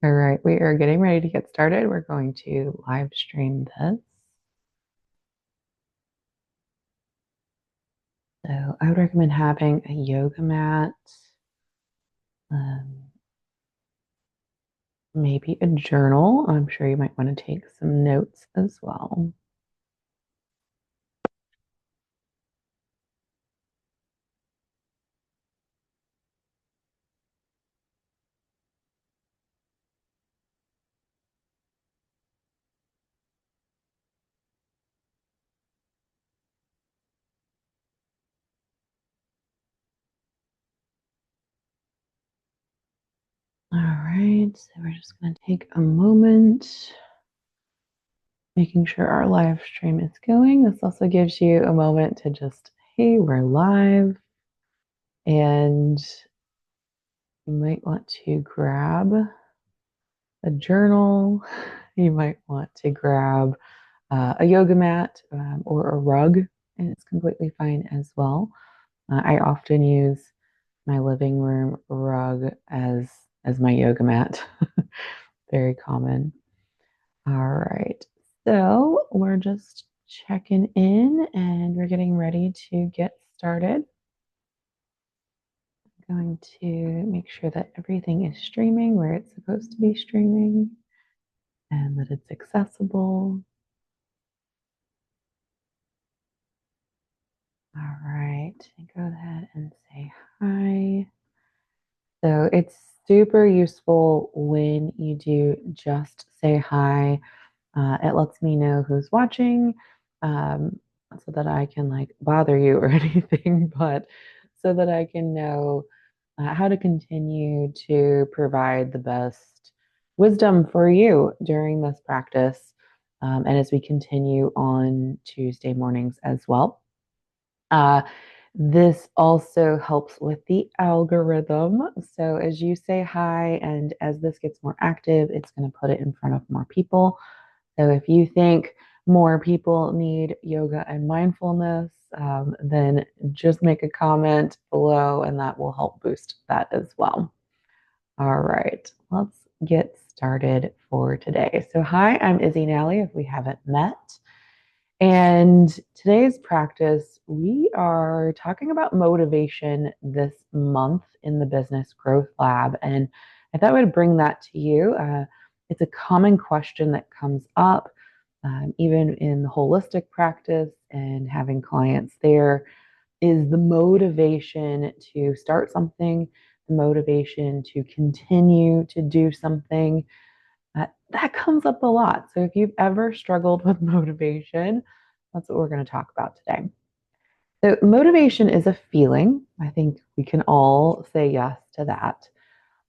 All right, we are getting ready to get started. We're going to live stream this. So I would recommend having a yoga mat, um, maybe a journal. I'm sure you might want to take some notes as well. All right, so we're just going to take a moment, making sure our live stream is going. This also gives you a moment to just, hey, we're live. And you might want to grab a journal. You might want to grab a yoga mat or a rug, and it's completely fine as well. I often use my living room rug as my yoga mat. Very common. All right. So we're just checking in and we're getting ready to get started. I'm going to make sure that everything is streaming where it's supposed to be streaming and that it's accessible. All right. Go ahead and say hi. So it's super useful when you do just say hi. It lets me know who's watching, um, so that I can like bother you or anything, but so that I can know how to continue to provide the best wisdom for you during this practice, and as we continue on Tuesday mornings as well. Uh, this also helps with the algorithm. So as you say hi and as this gets more active, it's going to put it in front of more people. So if you think more people need yoga and mindfulness, then just make a comment below and that will help boost that as well. All right, let's get started for today. So hi, I'm Izzy Nally, if we haven't met. And today's practice, we are talking about motivation this month in the Business Growth Lab. And I thought I would bring that to you. It's a common question that comes up, even in the holistic practice and having clients there, is the motivation to start something, the motivation to continue to do something. That comes up a lot. So if you've ever struggled with motivation, that's what we're going to talk about today. So, motivation is a feeling. I think we can all say yes to that.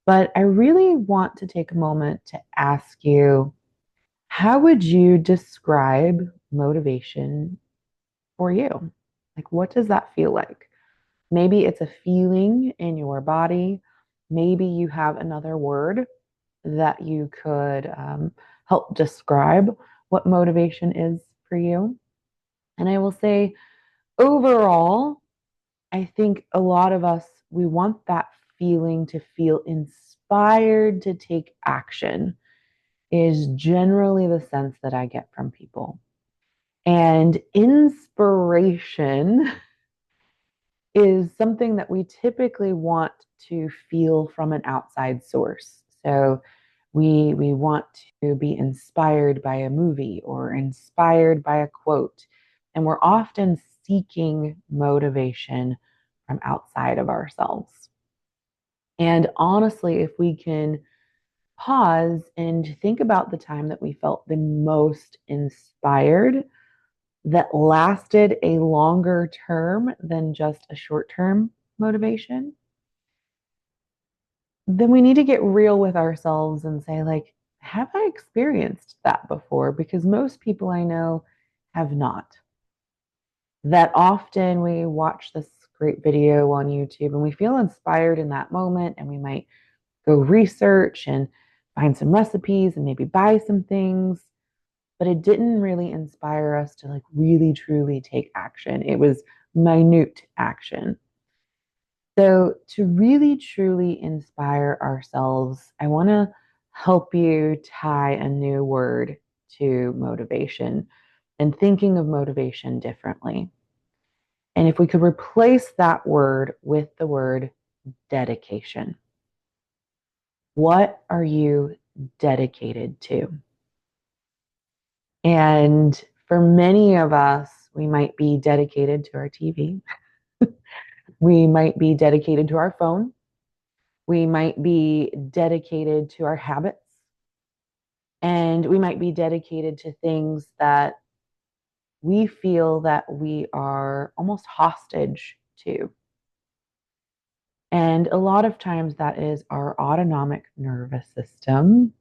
But I really want to take a moment to ask you, how would you describe motivation for you? Like, what does that feel like? Maybe it's a feeling in your body. Maybe you have another word that you could help describe what motivation is for you. And I will say, overall, I think a lot of us, we want that feeling to feel inspired to take action, is generally the sense that I get from people. And inspiration is something that we typically want to feel from an outside source. So we want to be inspired by a movie or inspired by a quote, and we're often seeking motivation from outside of ourselves. And honestly, if we can pause and think about the time that we felt the most inspired, that lasted a longer term than just a short term motivation, then we need to get real with ourselves and say, like, have I experienced that before? Because most people I know have not. That often we watch this great video on YouTube and we feel inspired in that moment, and we might go research and find some recipes and maybe buy some things, but it didn't really inspire us to like really truly take action. It was minute action. So, to really truly inspire ourselves, I want to help you tie a new word to motivation and thinking of motivation differently. And if we could replace that word with the word dedication, what are you dedicated to? And for many of us, we might be dedicated to our TV. We might be dedicated to our phone. We might be dedicated to our habits. And we might be dedicated to things that we feel that we are almost hostage to. And a lot of times that is our autonomic nervous system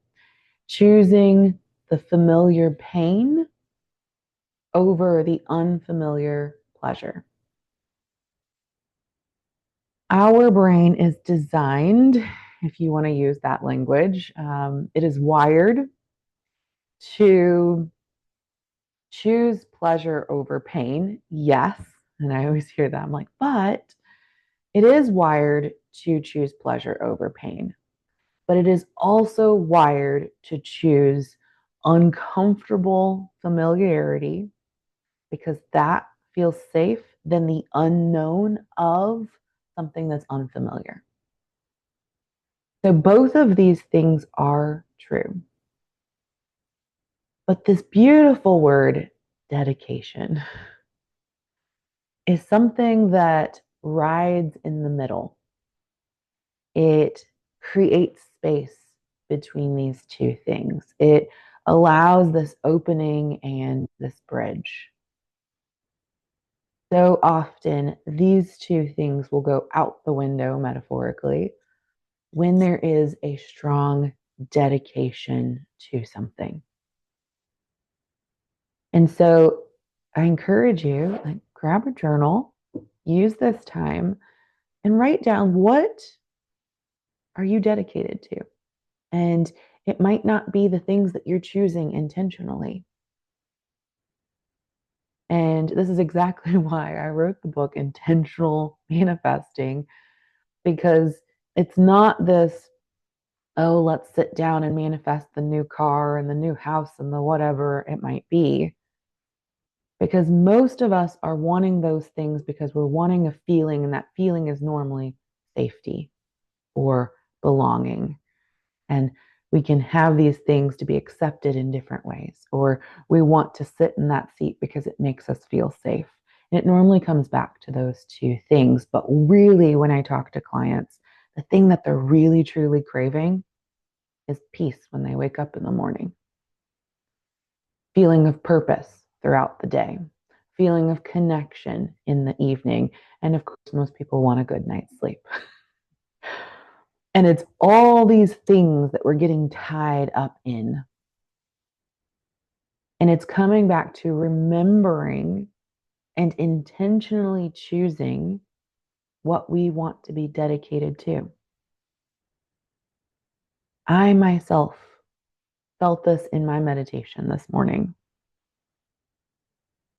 choosing the familiar pain over the unfamiliar pleasure. Our brain is designed, if you want to use that language, it is wired to choose pleasure over pain. Yes. And I always hear that. I'm like, but it is wired to choose pleasure over pain. But it is also wired to choose uncomfortable familiarity because that feels safe than the unknown of something that's unfamiliar. So both of these things are true. But this beautiful word, dedication, is something that rides in the middle. It creates space between these two things. It allows this opening and this bridge. So often, these two things will go out the window, metaphorically, when there is a strong dedication to something. And so I encourage you, like, grab a journal, use this time, and write down what are you dedicated to? And it might not be the things that you're choosing intentionally. And this is exactly why I wrote the book Intentional Manifesting, because it's not this, oh, let's sit down and manifest the new car and the new house and the whatever it might be. Because most of us are wanting those things because we're wanting a feeling, and that feeling is normally safety or belonging. And we can have these things to be accepted in different ways, or we want to sit in that seat because it makes us feel safe. And it normally comes back to those two things. But really, when I talk to clients, the thing that they're really truly craving is peace when they wake up in the morning, feeling of purpose throughout the day, feeling of connection in the evening. And of course, most people want a good night's sleep. And it's all these things that we're getting tied up in. And it's coming back to remembering and intentionally choosing what we want to be dedicated to. I myself felt this in my meditation this morning,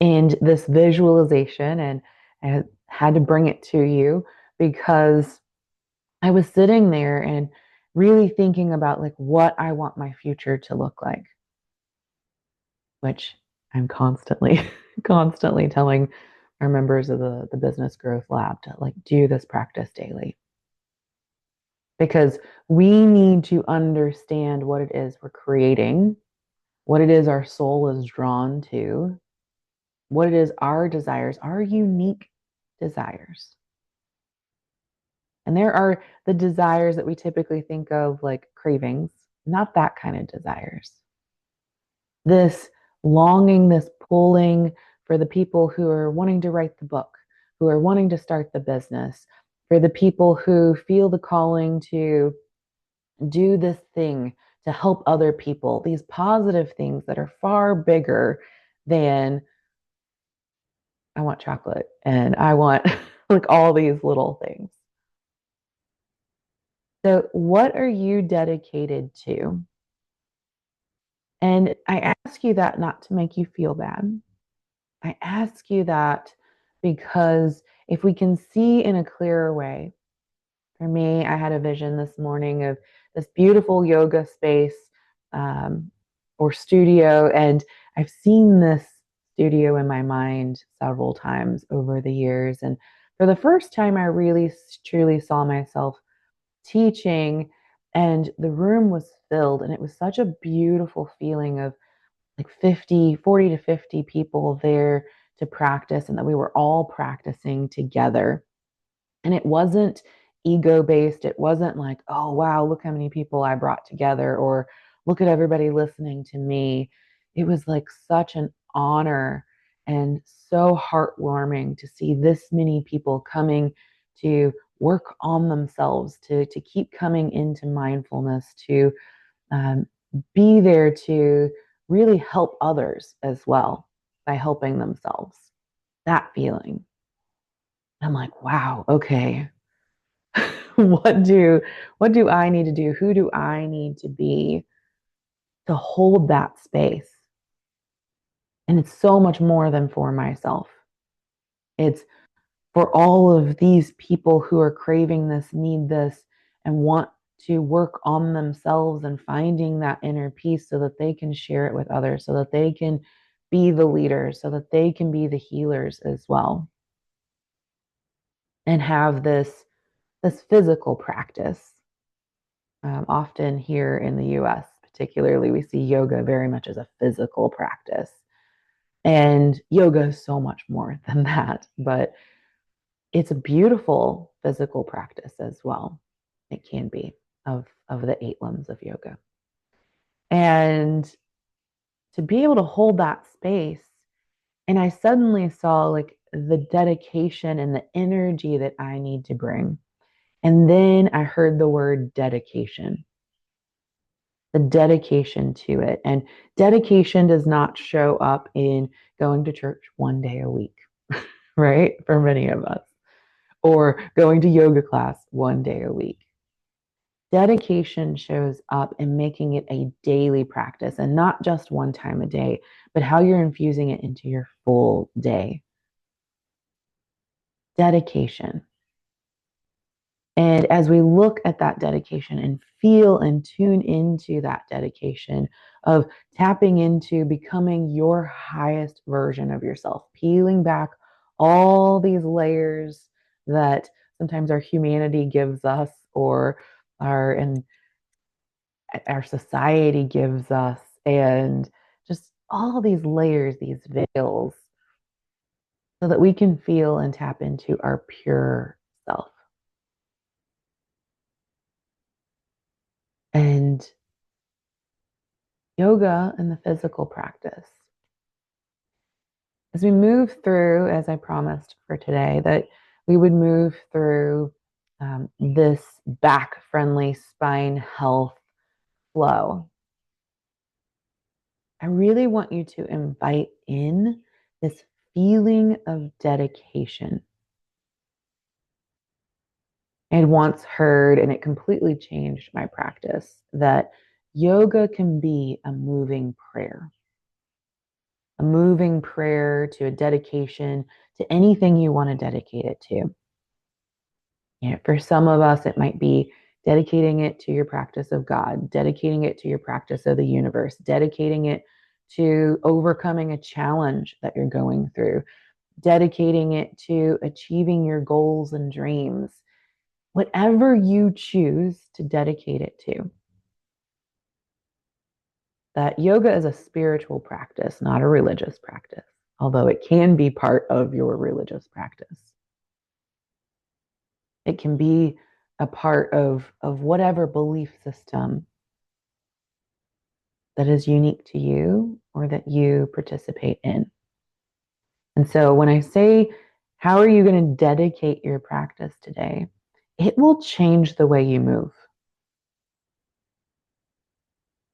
and this visualization, and I had to bring it to you because I was sitting there and really thinking about like what I want my future to look like, which I'm constantly constantly telling our members of the business growth lab to like do this practice daily, because we need to understand what it is we're creating, what it is our soul is drawn to, what it is our desires, our unique desires. And there are the desires that we typically think of like cravings, not that kind of desires. This longing, this pulling for the people who are wanting to write the book, who are wanting to start the business, for the people who feel the calling to do this thing to help other people, these positive things that are far bigger than I want chocolate and I want like all these little things. So, what are you dedicated to? And I ask you that not to make you feel bad. I ask you that because if we can see in a clearer way For me, I had a vision this morning of this beautiful yoga space um, or studio, and I've seen this studio in my mind several times over the years. And for the first time, I really truly saw myself teaching, and the room was filled, and it was such a beautiful feeling of like 40 to 50 people there to practice, and that we were all practicing together. And it wasn't ego based. It wasn't like, oh, wow, look how many people I brought together, or look at everybody listening to me. It was like such an honor and so heartwarming to see this many people coming to work on themselves, to keep coming into mindfulness, to um, be there to really help others as well by helping themselves. That feeling. I'm like, wow, okay, what do what do I need to do? Who do I need to be to hold that space? And it's so much more than for myself. It's for all of these people who are craving this, need this, and want to work on themselves and finding that inner peace so that they can share it with others, so that they can be the leaders, so that they can be the healers as well, and have this physical practice. Often here in the US, particularly, we see yoga very much as a physical practice. And yoga is so much more than that, but it's a beautiful physical practice as well. It can be of the eight limbs of yoga. And to be able to hold that space, and I suddenly saw like the dedication and the energy that I need to bring. And then I heard the word dedication, the dedication to it. And dedication does not show up in going to church one day a week, right? For many of us, or going to yoga class one day a week. Dedication shows up in making it a daily practice, and not just one time a day, but how you're infusing it into your full day. Dedication. And as we look at that dedication and feel and tune into that dedication of tapping into becoming your highest version of yourself, peeling back all these layers that sometimes our humanity gives us, or our society gives us, and just all these layers, these veils, so that we can feel and tap into our pure self. And yoga and the physical practice. As we move through, as I promised for today, that we would move through this back friendly spine health flow, I really want you to invite in this feeling of dedication. I had once heard, and it completely changed my practice, that yoga can be a moving prayer to a dedication to anything you want to dedicate it to. You know, for some of us, it might be dedicating it to your practice of God, dedicating it to your practice of the universe, dedicating it to overcoming a challenge that you're going through, dedicating it to achieving your goals and dreams, whatever you choose to dedicate it to. That yoga is a spiritual practice, not a religious practice, although it can be part of your religious practice. It can be a part of whatever belief system that is unique to you or that you participate in. And so when I say, how are you going to dedicate your practice today? It will change the way you move.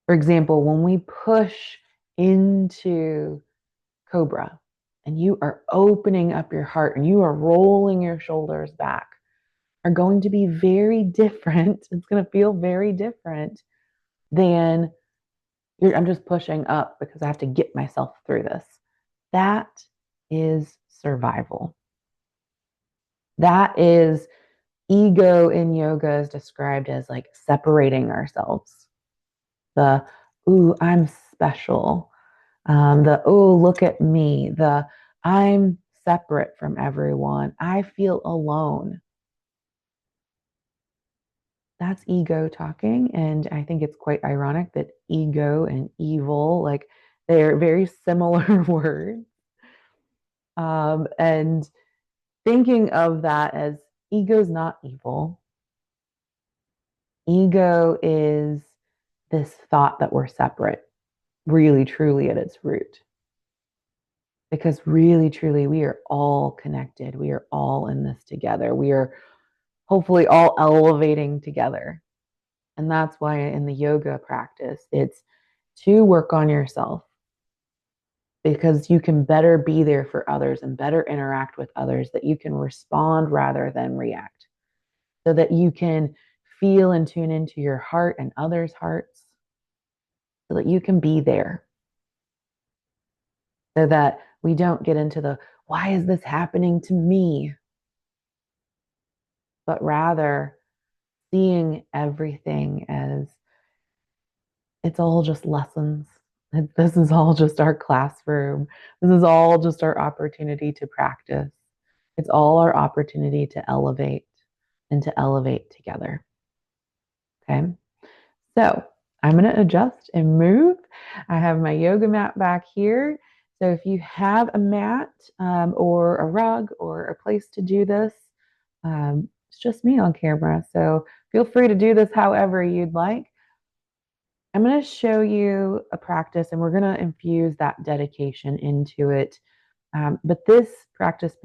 For example, when we push into Cobra and you are opening up your heart and you are rolling your shoulders back, are going to be very different. It's going to feel very different than I'm just pushing up because I have to get myself through this. That is survival. That is ego in yoga is described as like separating ourselves. The, ooh, I'm special. The, oh, look at me. The, I'm separate from everyone. I feel alone. That's ego talking. And I think it's quite ironic that ego and evil, like they're very similar words. And thinking of that as ego's not evil. Ego is this thought that we're separate, really, truly at its root. Because really, truly, we are all connected. We are all in this together. We are hopefully all elevating together. And that's why in the yoga practice, it's to work on yourself because you can better be there for others and better interact with others, that you can respond rather than react, so that you can feel and tune into your heart and others' hearts, so that you can be there, so that we don't get into the why is this happening to me, but rather seeing everything as it's all just lessons. This is all just our classroom. This is all just our opportunity to practice. It's all our opportunity to elevate and to elevate together. Okay. So I'm going to adjust and move. I have my yoga mat back here. So if you have a mat or a rug or a place to do this, it's just me on camera. So feel free to do this however you'd like. I'm going to show you a practice and we're going to infuse that dedication into it. But this practice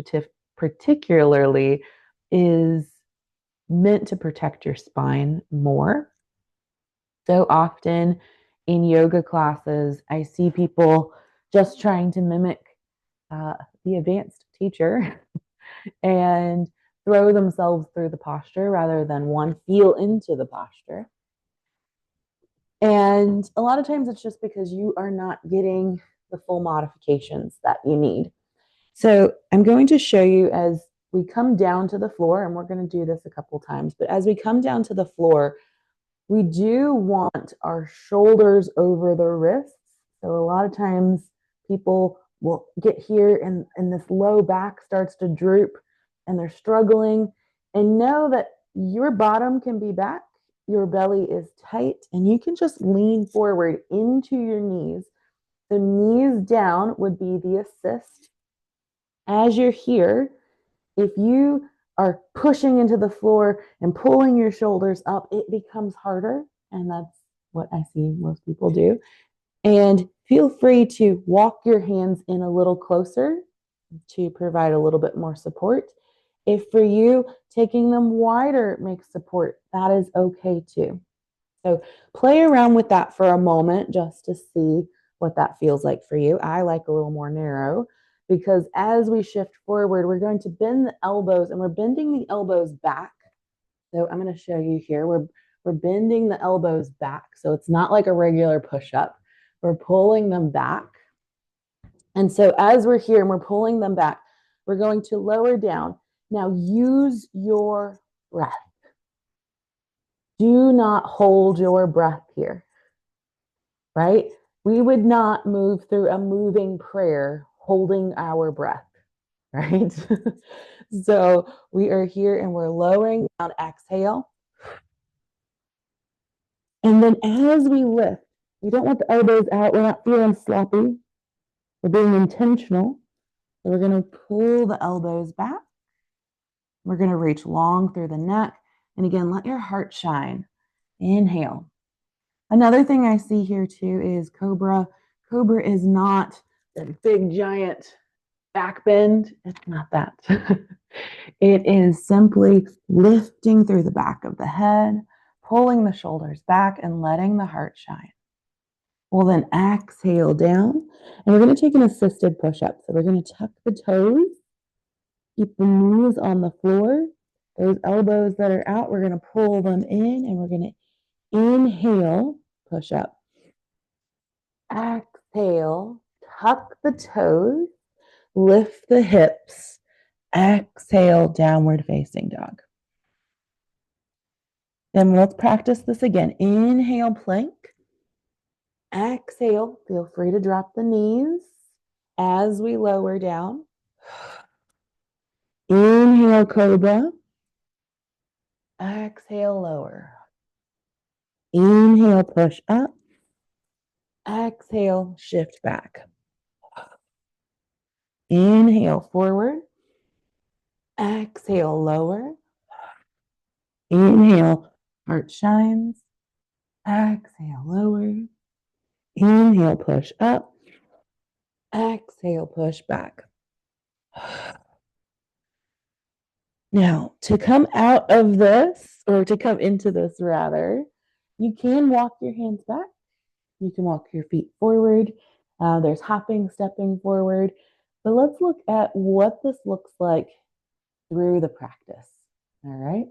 particularly is meant to protect your spine more. So often in yoga classes, I see people just trying to mimic the advanced teacher and throw themselves through the posture rather than one, feel into the posture. And a lot of times it's just because you are not getting the full modifications that you need. So I'm going to show you as we come down to the floor, and we're going to do this a couple times, but as we come down to the floor, we do want our shoulders over the wrists. So a lot of times people will get here and this low back starts to droop and they're struggling. And know that your bottom can be back, your belly is tight, and you can just lean forward into your knees. The knees down would be the assist. As you're here, if you are pushing into the floor and pulling your shoulders up, it becomes harder. And that's what I see most people do. And feel free to walk your hands in a little closer to provide a little bit more support. If for you, taking them wider makes support, that is okay too. So play around with that for a moment just to see what that feels like for you. I like a little more narrow because as we shift forward, we're going to bend the elbows and we're bending the elbows back. So I'm going to show you here. We're bending the elbows back. So it's not like a regular push-up. We're pulling them back. And so as we're here and we're pulling them back, we're going to lower down. Now use your breath. Do not hold your breath here, right? We would not move through a moving prayer holding our breath, right? So we are here and we're lowering down, exhale. And then as we lift, we don't want the elbows out. We're not feeling sloppy. We're being intentional. So we're going to pull the elbows back. We're going to reach long through the neck. And again, let your heart shine. Inhale. Another thing I see here too is cobra. Cobra is not a big giant back bend. It's not that. It is simply lifting through the back of the head, pulling the shoulders back and letting the heart shine. We'll then exhale down and we're going to take an assisted push-up. So we're going to tuck the toes, keep the knees on the floor. Those elbows that are out, we're going to pull them in and we're going to inhale, push up. Exhale, tuck the toes, lift the hips. Exhale, downward facing dog. Then let's practice this again. Inhale, plank. Exhale, feel free to drop the knees as we lower down. Inhale, cobra. Exhale, lower. Inhale, push up. Exhale, shift back. Inhale, forward. Exhale, lower. Inhale, heart shines. Exhale, lower. Inhale, push up. Exhale, push back. Now, to come out of this, or to come into this rather, you can walk your hands back. You can walk your feet forward. There's hopping, stepping forward. But let's look at what this looks like through the practice. All right.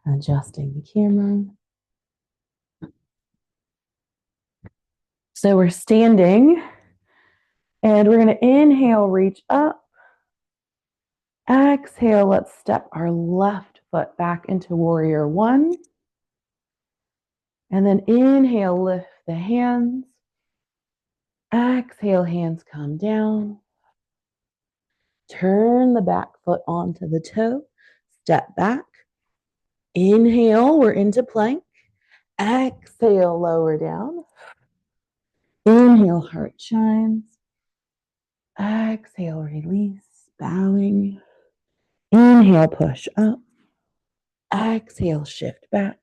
Adjusting the camera. So we're standing and we're going to inhale, reach up. Exhale, let's step our left foot back into warrior one. And then inhale, lift the hands. Exhale, hands come down. Turn the back foot onto the toe. Step back. Inhale, we're into plank. Exhale, lower down. Inhale, heart shines. Exhale, release, bowing. Inhale, push up. Exhale, shift back.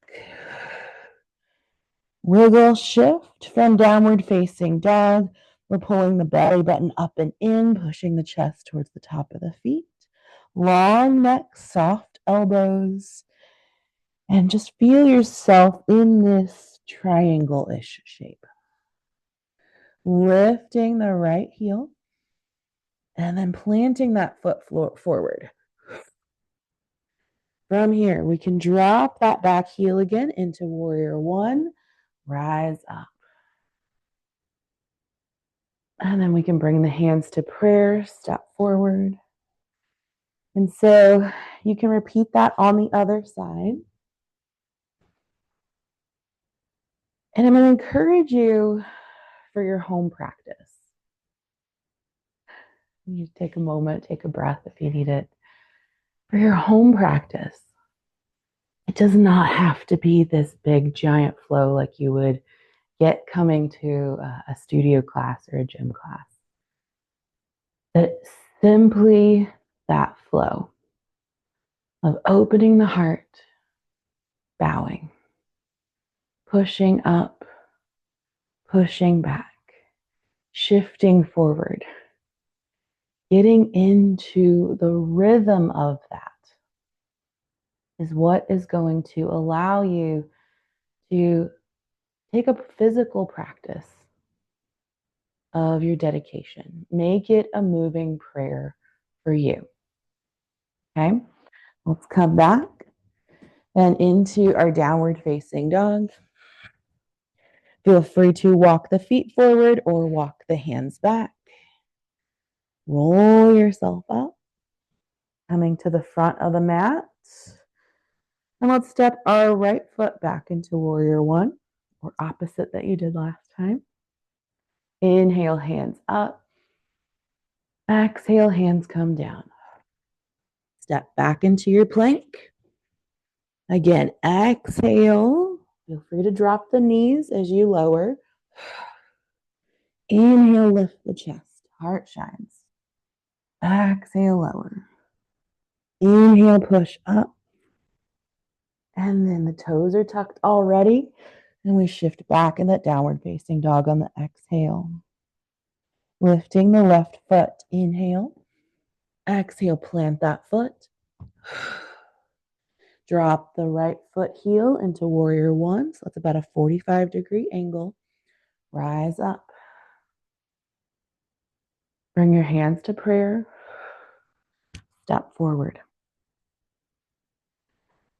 Wiggle, shift from downward facing dog. We're pulling the belly button up and in, pushing the chest towards the top of the feet. Long neck, soft elbows. And just feel yourself in this triangle-ish shape. Lifting the right heel and then planting that foot forward. From here, we can drop that back heel again into warrior one, rise up. And then we can bring the hands to prayer, step forward. And so you can repeat that on the other side. And I'm going to encourage you for your home practice. You take a moment, take a breath if you need it. For your home practice, it does not have to be this big giant flow like you would get coming to a studio class or a gym class. But simply that flow of opening the heart, bowing, pushing up, pushing back, shifting forward, getting into the rhythm of that is what is going to allow you to take a physical practice of your dedication. Make it a moving prayer for you. Okay, let's come back and into our downward facing dog. Feel free to walk the feet forward or walk the hands back. Roll yourself up, coming to the front of the mat. And let's step our right foot back into warrior one, or opposite that you did last time. Inhale, hands up. Exhale, hands come down. Step back into your plank. Again, exhale. Feel free to drop the knees as you lower. Inhale, lift the chest. Heart shines. Exhale, lower. Inhale, push up. And then the toes are tucked already. And we shift back in that downward facing dog on the exhale. Lifting the left foot. Inhale. Exhale, plant that foot. Drop the right foot heel into warrior one. So that's about a 45-degree angle. Rise up. Bring your hands to prayer. Step forward.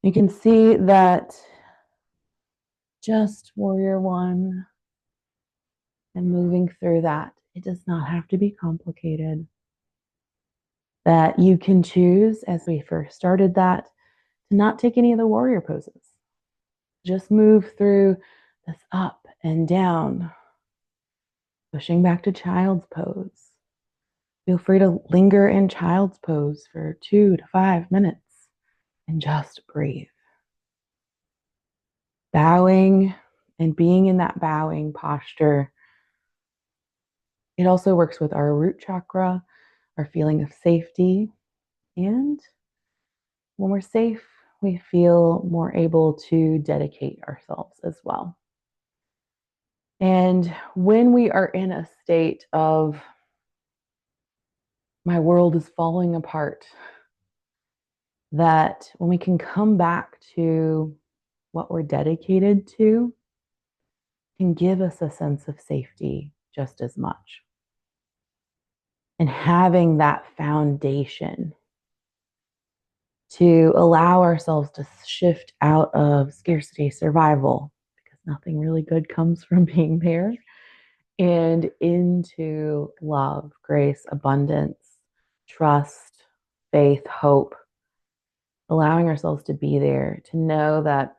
You can see that just warrior one and moving through that, it does not have to be complicated. That you can choose, as we first started that, to not take any of the warrior poses. Just move through this up and down, pushing back to child's pose. Feel free to linger in child's pose for 2 to 5 minutes and just breathe. Bowing and being in that bowing posture. It also works with our root chakra, our feeling of safety. And when we're safe, we feel more able to dedicate ourselves as well. And when we are in a state of my world is falling apart, that when we can come back to what we're dedicated to, can give us a sense of safety just as much. And having that foundation to allow ourselves to shift out of scarcity survival, because nothing really good comes from being there, and into love, grace, abundance, trust, faith, hope, allowing ourselves to be there, to know that,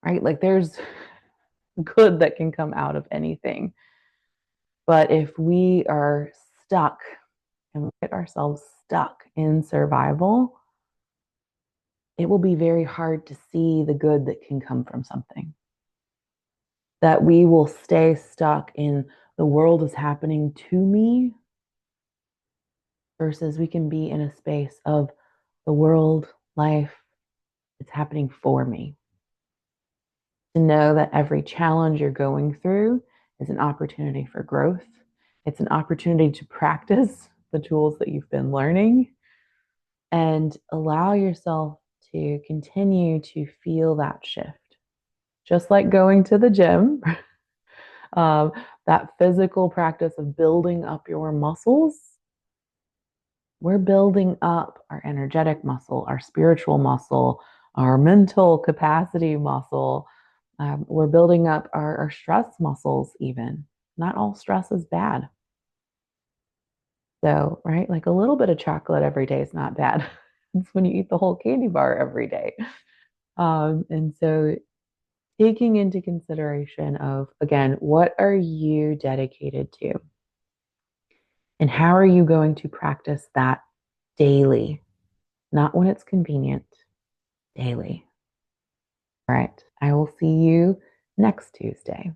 right, like there's good that can come out of anything. But if we are stuck and we get ourselves stuck in survival, it will be very hard to see the good that can come from something. That we will stay stuck in the world is happening to me versus we can be in a space of the world, life, it's happening for me. To know that every challenge you're going through is an opportunity for growth. It's an opportunity to practice the tools that you've been learning and allow yourself to continue to feel that shift. Just like going to the gym, um, that physical practice of building up your muscles, we're building up our energetic muscle, our spiritual muscle, our mental capacity muscle. We're building up our stress muscles, even. Not all stress is bad. So, right, like a little bit of chocolate every day is not bad. It's when you eat the whole candy bar every day. And so, taking into consideration of, again, what are you dedicated to? And how are you going to practice that daily? Not when it's convenient, daily. All right. I will see you next Tuesday.